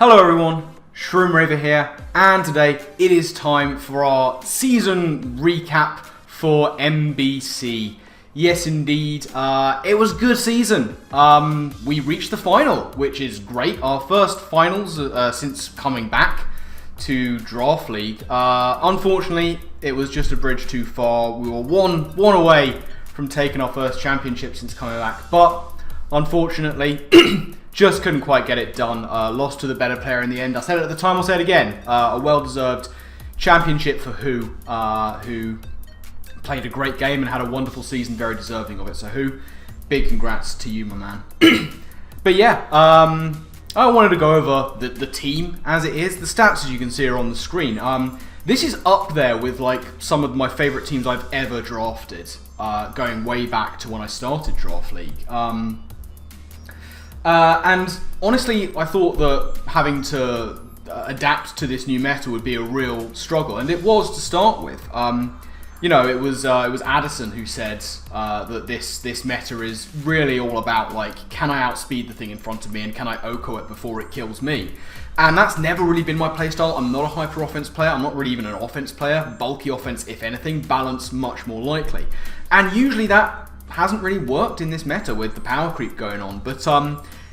Hello everyone, Shroomraver here, and today it is time for our season recap for MBC. Yes indeed, it was a good season. We reached the final, which is great. Our first finals since coming back to Draft League. Unfortunately, it was just a bridge too far. We were one away from taking our first championship since coming back, but unfortunately, just couldn't quite get it done. Lost to the better player in the end. I said it at the time, I'll say it again. A well-deserved championship for who played a great game and had a wonderful season, very deserving of it. So who, big congrats to you, my man. But yeah, I wanted to go over the team as it is. The stats, as you can see, are on the screen. This is up there with like some of my favourite teams I've ever drafted, going way back to when I started Draft League. And honestly, I thought that having to adapt to this new meta would be a real struggle, and it was to start with. You know, it was Addison who said that this meta is really all about like, can I outspeed the thing in front of me and can I OHKO it before it kills me? And that's never really been my playstyle. I'm not a hyper offense player. I'm not really even an offense player. Bulky offense, if anything, balance much more likely. And usually that hasn't really worked in this meta with the power creep going on. But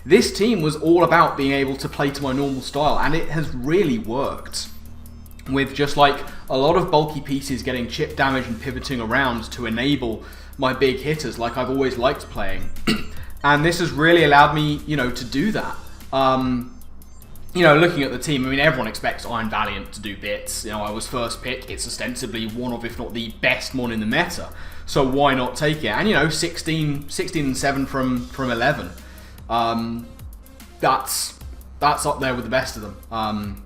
this team was all about being able to play to my normal style, and it has really worked. With just like a lot of bulky pieces getting chip damage and pivoting around to enable my big hitters like I've always liked playing. And this has really allowed me, you know, to do that. You know, looking at the team, I mean, everyone expects Iron Valiant to do bits. You know, I was first pick. It's ostensibly one of, if not the best mon in the meta. So why not take it? And, you know, 16 and 7 from 11. That's up there with the best of them.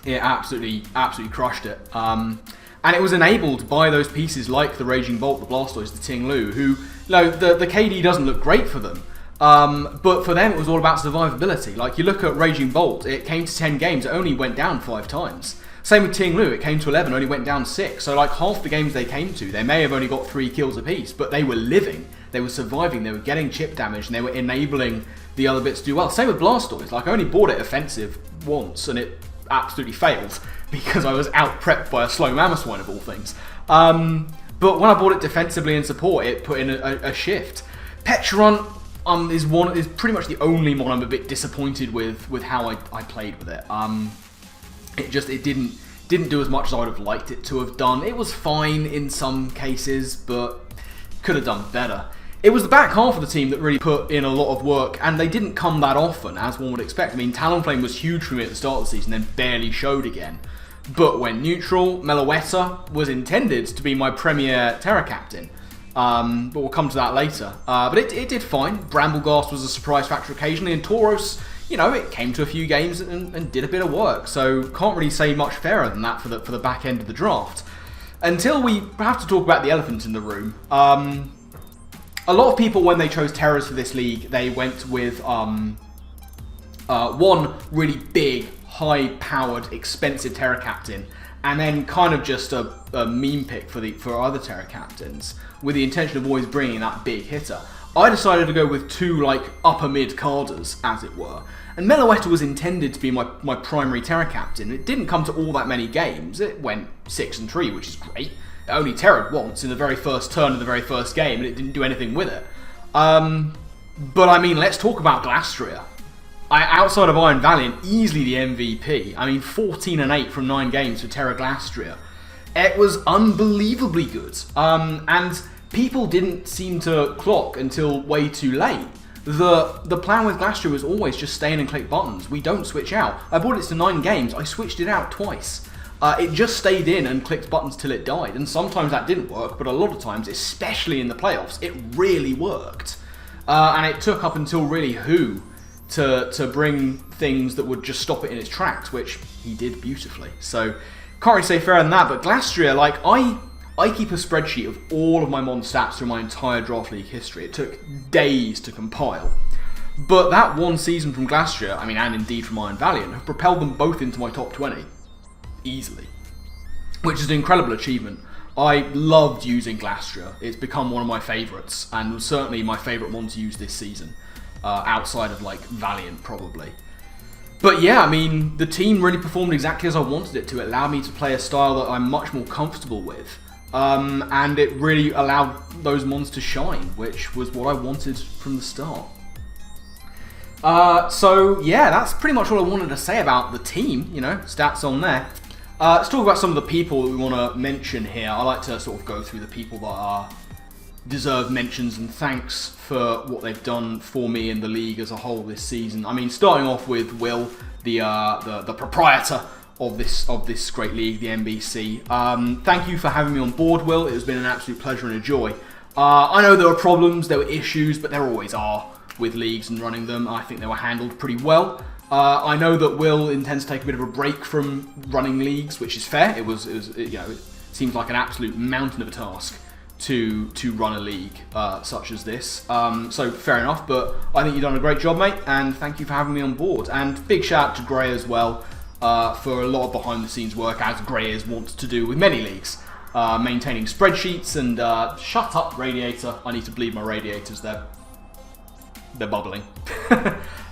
It absolutely crushed it. And it was enabled by those pieces like the Raging Bolt, the Blastoise, the Ting-Lu, who, you know, the KD doesn't look great for them. But for them, it was all about survivability. Like, you look at Raging Bolt, it came to 10 games, it only went down 5 times. Same with Ting-Lu, it came to 11, only went down 6. So, like, half the games they came to, they may have only got 3 kills apiece, but they were living, they were surviving, they were getting chip damage, and they were enabling the other bits to do well. Same with Blastoise. Like, I only bought it offensive once, and it absolutely failed, because I was out-prepped by a slow Mamoswine of all things. But when I bought it defensively and support, it put in a shift. Petron is pretty much the only mon I'm a bit disappointed with how I played with it. It didn't do as much as I would have liked it to have done. It was fine in some cases, but could have done better. It was the back half of the team that really put in a lot of work, and they didn't come that often, as one would expect. I mean, Talonflame was huge for me at the start of the season, then barely showed again. But went neutral. Meloetta was intended to be my premier Terra Captain. But we'll come to that later. But it did fine. Brambleghast was a surprise factor occasionally, and Tauros, you know, it came to a few games and did a bit of work. So can't really say much fairer than that for the back end of the draft. Until we have to talk about the elephant in the room. A lot of people, when they chose Terras for this league, they went with one really big, high-powered, expensive Terra Captain, and then kind of just a meme pick for other Terra Captains, with the intention of always bringing that big hitter. I decided to go with 2 like upper mid carders, as it were. And Meloetta was intended to be my primary Terra Captain. It didn't come to all that many games. It went 6 and 3, which is great. It only terrored once in the very first turn of the very first game, and it didn't do anything with it. But I mean, let's talk about Glastria. Outside of Iron Valiant, easily the MVP. I mean, 14 and 8 from 9 games for Terra Glastria. It was unbelievably good. And people didn't seem to clock until way too late. The plan with Glastria was always just stay in and click buttons. We don't switch out. I brought it to 9 games, I switched it out twice. It just stayed in and clicked buttons till it died, and sometimes that didn't work, but a lot of times, especially in the playoffs, it really worked. And it took up until really Who to bring things that would just stop it in its tracks, which he did beautifully. So, can't really say fairer than that, but Glastria, like, I keep a spreadsheet of all of my mon stats through my entire Draft League history. It took days to compile. But that one season from Glastria, I mean, and indeed from Iron Valiant, have propelled them both into my top 20. Easily. Which is an incredible achievement. I loved using Glastria. It's become one of my favourites, and was certainly my favourite one to use this season. Outside of, like, Valiant, probably. But yeah, I mean, the team really performed exactly as I wanted it to. It allowed me to play a style that I'm much more comfortable with. And it really allowed those mons to shine, which was what I wanted from the start. So yeah, that's pretty much all I wanted to say about the team, you know, stats on there. Let's talk about some of the people that we want to mention here. I like to sort of go through the people that deserve mentions and thanks for what they've done for me in the league as a whole this season. I mean, starting off with Will, the proprietor of this great league, the MBC. Thank you for having me on board, Will. It has been an absolute pleasure and a joy. I know there were problems, there were issues, but there always are with leagues and running them. I think they were handled pretty well. I know that Will intends to take a bit of a break from running leagues, which is fair. It seems like an absolute mountain of a task to run a league such as this. So fair enough, but I think you've done a great job, mate, and thank you for having me on board. And big shout out to Gray as well for a lot of behind the scenes work, as Gray is wont to do with many leagues. Maintaining spreadsheets and shut up, Radiator. I need to bleed my radiators. They're bubbling.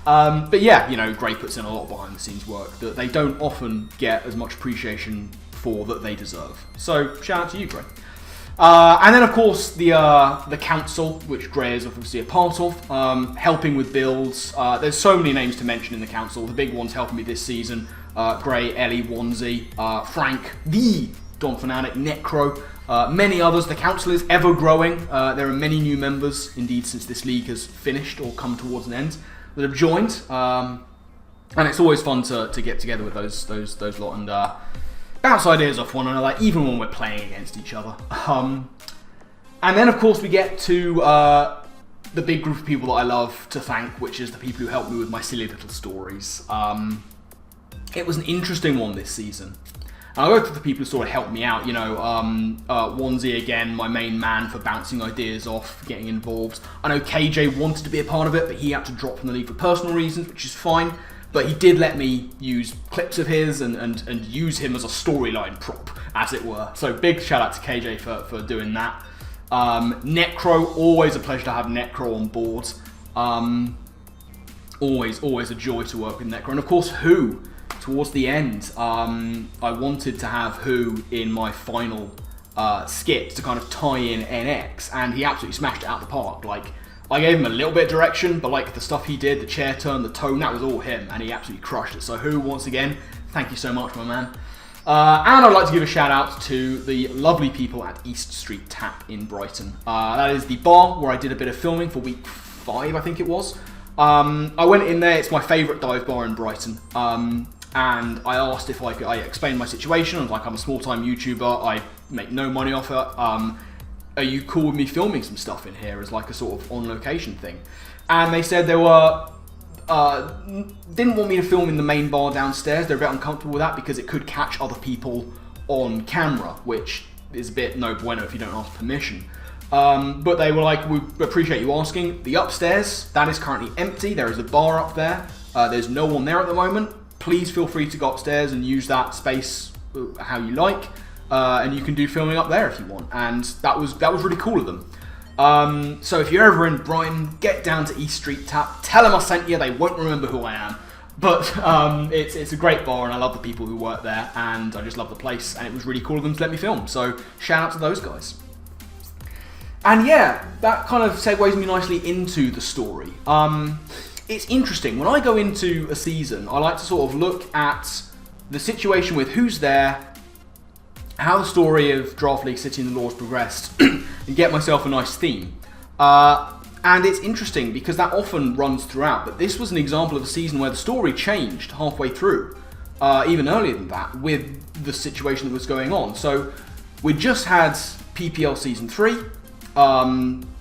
But yeah, you know, Gray puts in a lot of behind the scenes work that they don't often get as much appreciation for that they deserve. So shout out to you, Gray. And then of course the council, which Gray is obviously a part of, helping with builds. There's so many names to mention in the council. The big ones helping me this season: Gray, Ellie, Wanzi, Frank, the Don Fanatic, Necro, many others. The council is ever growing. There are many new members, indeed, since this league has finished or come towards an end, that have joined. And it's always fun to get together with those lot and bounce ideas off one another, even when we're playing against each other. And then, of course, we get to the big group of people that I love to thank, which is the people who helped me with my silly little stories. It was an interesting one this season. And I'll go through the people who sort of helped me out, you know, Wanzi again, my main man for bouncing ideas off, getting involved. I know KJ wanted to be a part of it, but he had to drop from the league for personal reasons, which is fine. But he did let me use clips of his and use him as a storyline prop, as it were. So big shout out to KJ for doing that. Necro, always a pleasure to have Necro on board. Always a joy to work with Necro. And of course, Who. Towards the end, I wanted to have Who in my final skit to kind of tie in NX, and he absolutely smashed it out the park. Like, I gave him a little bit of direction, but like the stuff he did, the chair turn, the tone, that was all him, and he absolutely crushed it. So Who, once again, thank you so much, my man. And I'd like to give a shout out to the lovely people at East Street Tap in Brighton. That is the bar where I did a bit of filming for week 5, I think it was. I went in there, it's my favourite dive bar in Brighton. And I asked if I could, I explained my situation. I was like, I'm a small-time YouTuber, I make no money off it. Are you cool with me filming some stuff in here as like a sort of on-location thing? And they said they were, didn't want me to film in the main bar downstairs. They're a bit uncomfortable with that because it could catch other people on camera, which is a bit no bueno if you don't ask permission. But they were like, we appreciate you asking. The upstairs, that is currently empty. There is a bar up there. There's no one there at the moment. Please feel free to go upstairs and use that space how you like, and you can do filming up there if you want. And that was really cool of them. So if you're ever in Brighton, get down to East Street Tap. Tell them I sent you. They won't remember who I am, but it's a great bar, and I love the people who work there, and I just love the place. And it was really cool of them to let me film. So shout out to those guys. And yeah, that kind of segues me nicely into the story. It's interesting, when I go into a season, I like to sort of look at the situation with who's there, how the story of Draft League City and the Laws progressed, and get myself a nice theme. And it's interesting because that often runs throughout, but this was an example of a season where the story changed halfway through, even earlier than that, with the situation that was going on. So we just had PPL Season 3,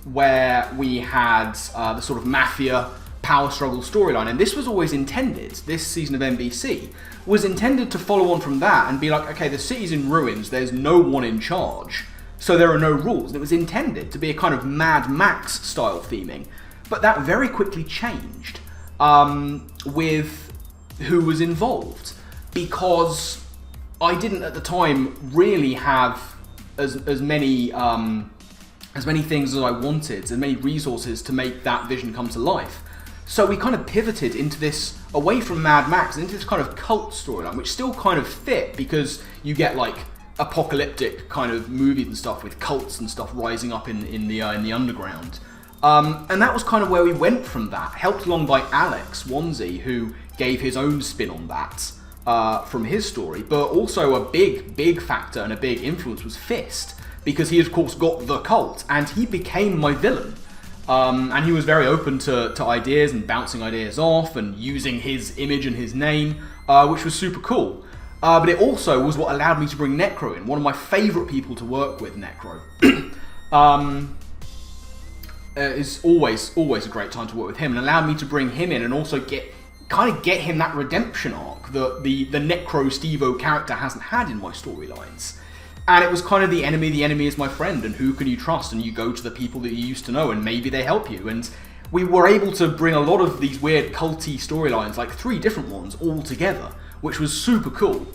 where we had the sort of mafia power struggle storyline, and this was always intended, this season of MBC was intended to follow on from that and be like, okay, the city's in ruins, there's no one in charge, so there are no rules, and it was intended to be a kind of Mad Max style theming, but that very quickly changed with who was involved, because I didn't at the time really have as many things as I wanted, as many resources to make that vision come to life. So we kind of pivoted into this, away from Mad Max, into this kind of cult storyline, which still kind of fit, because you get like apocalyptic kind of movies and stuff with cults and stuff rising up in the underground. And that was kind of where we went from that, helped along by Alex Wanzi, who gave his own spin on that from his story. But also a big factor and a big influence was Fist, because he of course got the cult, and he became my villain. And he was very open to ideas and bouncing ideas off and using his image and his name, which was super cool. But it also was what allowed me to bring Necro in, one of my favourite people to work with, Necro. It's always a great time to work with him, and allowed me to bring him in and also get him that redemption arc that the Necro Steve-O character hasn't had in my storylines. And it was kind of the enemy is my friend, and who can you trust? And you go to the people that you used to know, and maybe they help you. And we were able to bring a lot of these weird culty storylines, like 3 different ones, all together, which was super cool.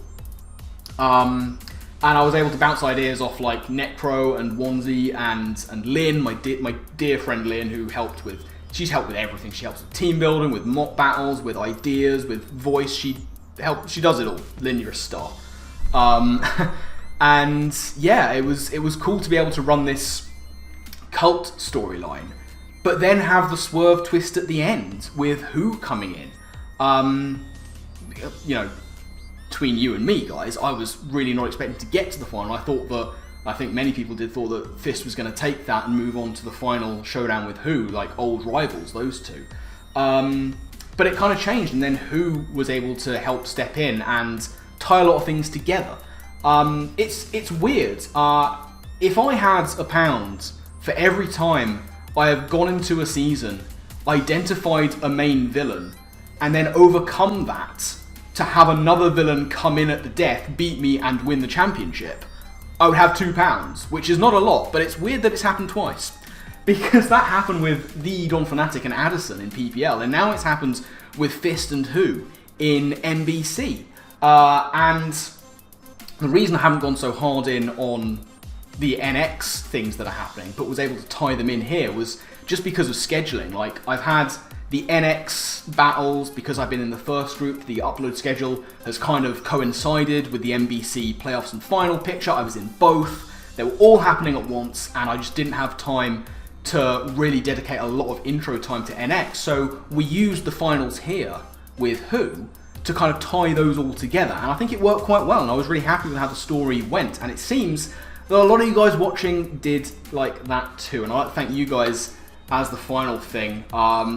And I was able to bounce ideas off like Necro and Wanzi and Lynn, my dear friend Lynn, who she's helped with everything. She helps with team building, with mock battles, with ideas, with voice. She does it all. Lynn, you're a star. And yeah, it was cool to be able to run this cult storyline, but then have the swerve twist at the end with Who coming in. You know, between you and me, guys, I was really not expecting to get to the final. I think many people thought that Fist was going to take that and move on to the final showdown with Who, like old rivals, those two. But it kind of changed, and then Who was able to help step in and tie a lot of things together. It's weird. If I had £1 for every time I have gone into a season, identified a main villain, and then overcome that to have another villain come in at the death, beat me, and win the championship, I would have £2, which is not a lot, but it's weird that it's happened twice. Because that happened with the Don Fanatic and Addison in PPL, and now it's happened with Fist and Who in MBC. And the reason I haven't gone so hard in on the NX things that are happening, but was able to tie them in here, was just because of scheduling. Like, I've had the NX battles, because I've been in the first group, the upload schedule has kind of coincided with the MBC playoffs and final picture. I was in both. They were all happening at once, and I just didn't have time to really dedicate a lot of intro time to NX. So we used the finals here with Who to kind of tie those all together, and I think it worked quite well, and I was really happy with how the story went, and it seems that a lot of you guys watching did like that too, and I'd like to thank you guys as the final thing.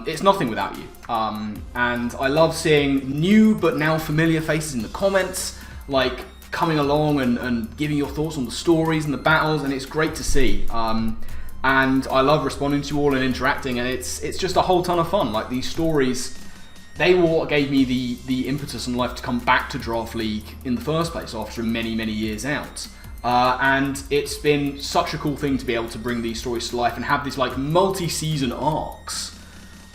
It's nothing without you, and I love seeing new but now familiar faces in the comments, like coming along and giving your thoughts on the stories and the battles, and it's great to see. And I love responding to you all and interacting, and it's just a whole ton of fun. Like, these stories, they were what gave me the impetus in life to come back to Draft League in the first place after many years out. And it's been such a cool thing to be able to bring these stories to life and have these like multi-season arcs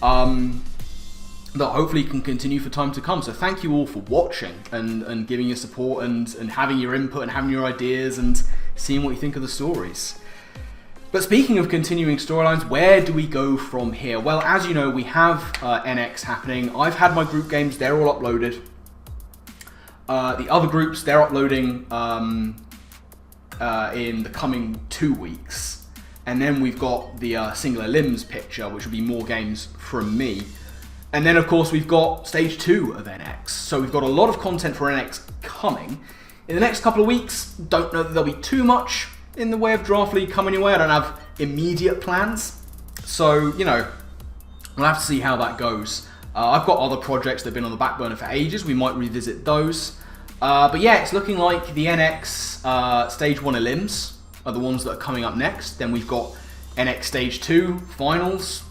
that hopefully can continue for time to come. So thank you all for watching and giving your support and having your input and having your ideas and seeing what you think of the stories. But speaking of continuing storylines, where do we go from here? Well, as you know, we have NX happening. I've had my group games, they're all uploaded. The other groups, they're uploading in the coming 2 weeks. And then we've got the Singular Limbs picture, which will be more games from me. And then, of course, we've got Stage 2 of NX. So we've got a lot of content for NX coming. In the next couple of weeks, don't know that there'll be too much in the way of Draft League coming your way. I don't have immediate plans. So, you know, we'll have to see how that goes. I've got other projects that have been on the back burner for ages. We might revisit those. But yeah, it's looking like the NX Stage 1 Elims are the ones that are coming up next. Then we've got NX Stage 2 Finals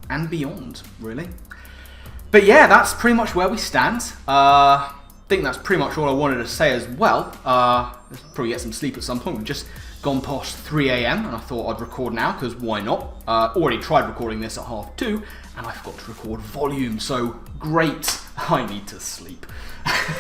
and beyond, really. But yeah, that's pretty much where we stand. I think that's pretty much all I wanted to say as well. Let's probably get some sleep at some point. We've just gone past 3 AM and I thought I'd record now, because why not? Already tried recording this at 2:30 and I forgot to record volume, so great, I need to sleep.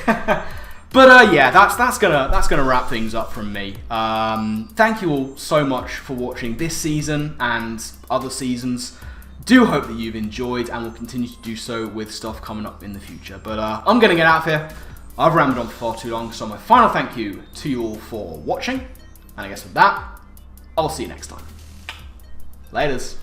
But yeah, that's gonna wrap things up from me. Thank you all so much for watching this season and other seasons. Do hope that you've enjoyed and will continue to do so with stuff coming up in the future. But I'm going to get out of here. I've rambled on for far too long, so my final thank you to you all for watching. And I guess with that, I'll see you next time. Laters.